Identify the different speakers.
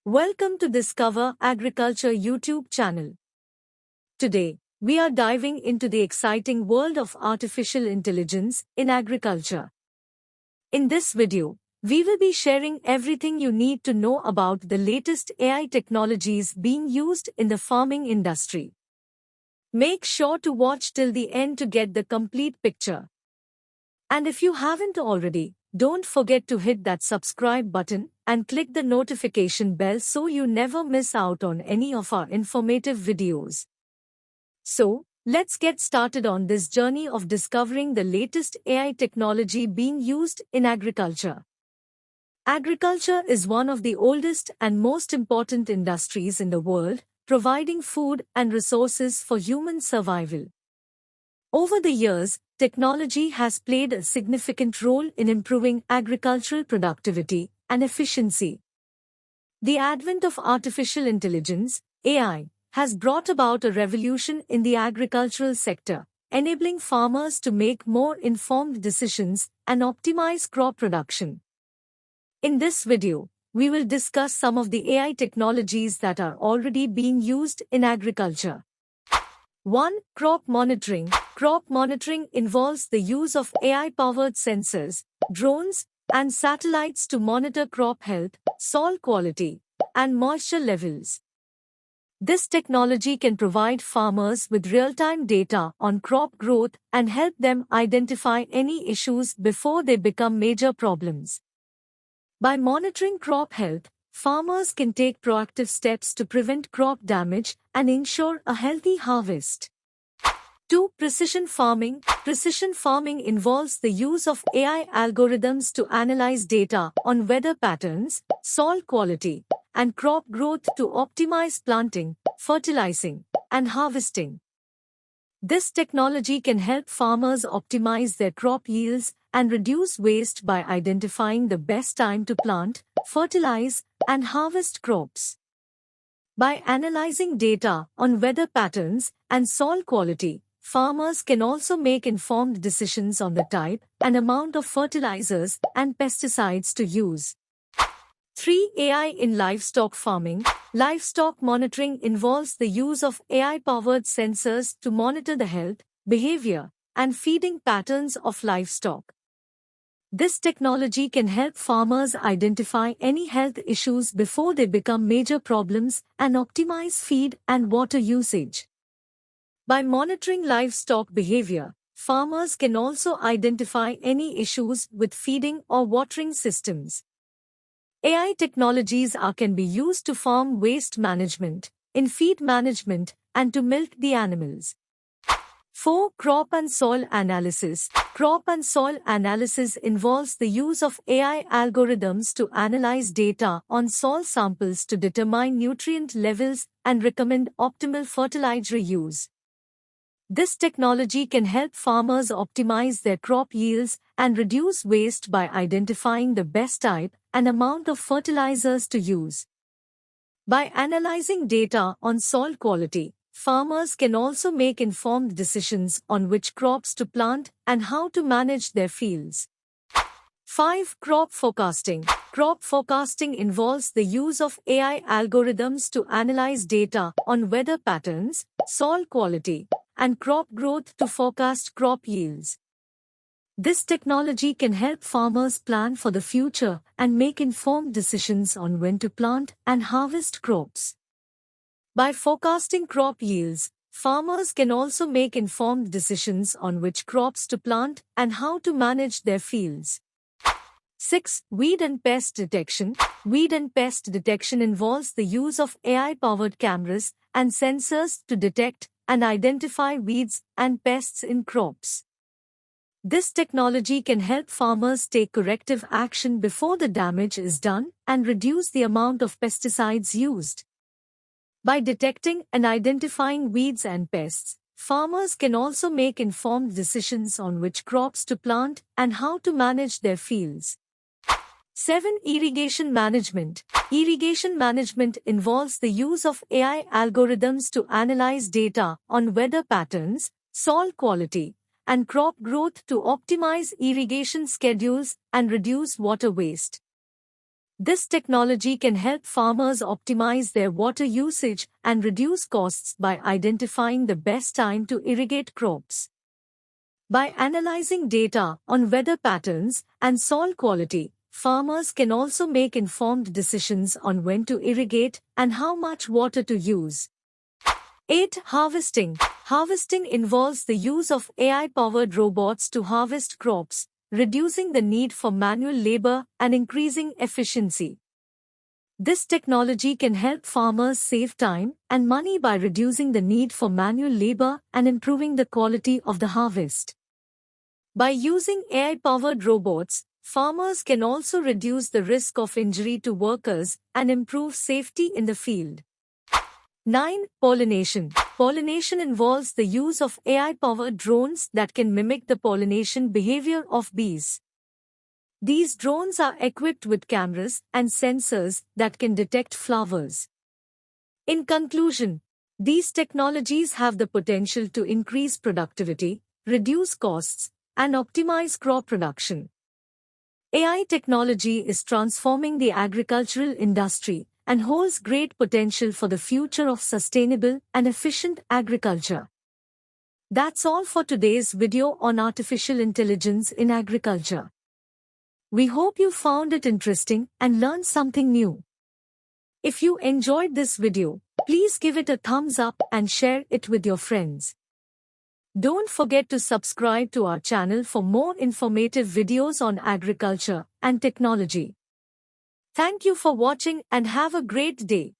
Speaker 1: Welcome to Discover Agriculture YouTube channel. Today, we are diving into the exciting world of artificial intelligence in agriculture. In this video, we will be sharing everything you need to know about the latest AI technologies being used in the farming industry. Make sure to watch till the end to get the complete picture. And if you haven't already, don't forget to hit that subscribe button and click the notification bell so you never miss out on any of our informative videos. So, let's get started on this journey of discovering the latest AI technology being used in agriculture. Agriculture is one of the oldest and most important industries in the world, providing food and resources for human survival. Over the years, technology has played a significant role in improving agricultural productivity and efficiency. The advent of artificial intelligence, AI, has brought about a revolution in the agricultural sector, enabling farmers to make more informed decisions and optimize crop production. In this video, we will discuss some of the AI technologies that are already being used in agriculture. 1. Crop monitoring. Crop monitoring involves the use of AI-powered sensors, drones, and satellites to monitor crop health, soil quality, and moisture levels. This technology can provide farmers with real-time data on crop growth and help them identify any issues before they become major problems. By monitoring crop health, farmers can take proactive steps to prevent crop damage and ensure a healthy harvest. 2. Precision farming. Precision farming involves the use of AI algorithms to analyze data on weather patterns, soil quality, and crop growth to optimize planting, fertilizing, and harvesting. This technology can help farmers optimize their crop yields and reduce waste by identifying the best time to plant, fertilize, and harvest crops. By analyzing data on weather patterns and soil quality, farmers can also make informed decisions on the type and amount of fertilizers and pesticides to use. 3. AI in livestock farming. Livestock monitoring involves the use of AI-powered sensors to monitor the health, behavior, and feeding patterns of livestock. This technology can help farmers identify any health issues before they become major problems and optimize feed and water usage. By monitoring livestock behavior, farmers can also identify any issues with feeding or watering systems. AI technologies can be used to farm waste management, in feed management, and to milk the animals. 4. Crop and soil analysis. Crop and soil analysis involves the use of AI algorithms to analyze data on soil samples to determine nutrient levels and recommend optimal fertilizer use. This technology can help farmers optimize their crop yields and reduce waste by identifying the best type and amount of fertilizers to use. By analyzing data on soil quality, farmers can also make informed decisions on which crops to plant and how to manage their fields. 5. Crop forecasting. Crop forecasting involves the use of AI algorithms to analyze data on weather patterns, soil quality, and crop growth to forecast crop yields. This technology can help farmers plan for the future and make informed decisions on when to plant and harvest crops. By forecasting crop yields, farmers can also make informed decisions on which crops to plant and how to manage their fields. 6. Weed and pest detection. Weed and pest detection involves the use of AI-powered cameras and sensors to detect and identify weeds and pests in crops. This technology can help farmers take corrective action before the damage is done and reduce the amount of pesticides used. By detecting and identifying weeds and pests, farmers can also make informed decisions on which crops to plant and how to manage their fields. 7. Irrigation management. Irrigation management involves the use of AI algorithms to analyze data on weather patterns, soil quality, and crop growth to optimize irrigation schedules and reduce water waste. This technology can help farmers optimize their water usage and reduce costs by identifying the best time to irrigate crops. By analyzing data on weather patterns and soil quality, farmers can also make informed decisions on when to irrigate and how much water to use. 8. Harvesting. Harvesting involves the use of AI-powered robots to harvest crops, reducing the need for manual labor and increasing efficiency. This technology can help farmers save time and money by reducing the need for manual labor and improving the quality of the harvest. By using AI-powered robots, farmers can also reduce the risk of injury to workers and improve safety in the field. 9. Pollination. Pollination involves the use of AI-powered drones that can mimic the pollination behavior of bees. These drones are equipped with cameras and sensors that can detect flowers. In conclusion, these technologies have the potential to increase productivity, reduce costs, and optimize crop production. AI technology is transforming the agricultural industry and holds great potential for the future of sustainable and efficient agriculture. That's all for today's video on artificial intelligence in agriculture. We hope you found it interesting and learned something new. If you enjoyed this video, please give it a thumbs up and share it with your friends. Don't forget to subscribe to our channel for more informative videos on agriculture and technology. Thank you for watching and have a great day.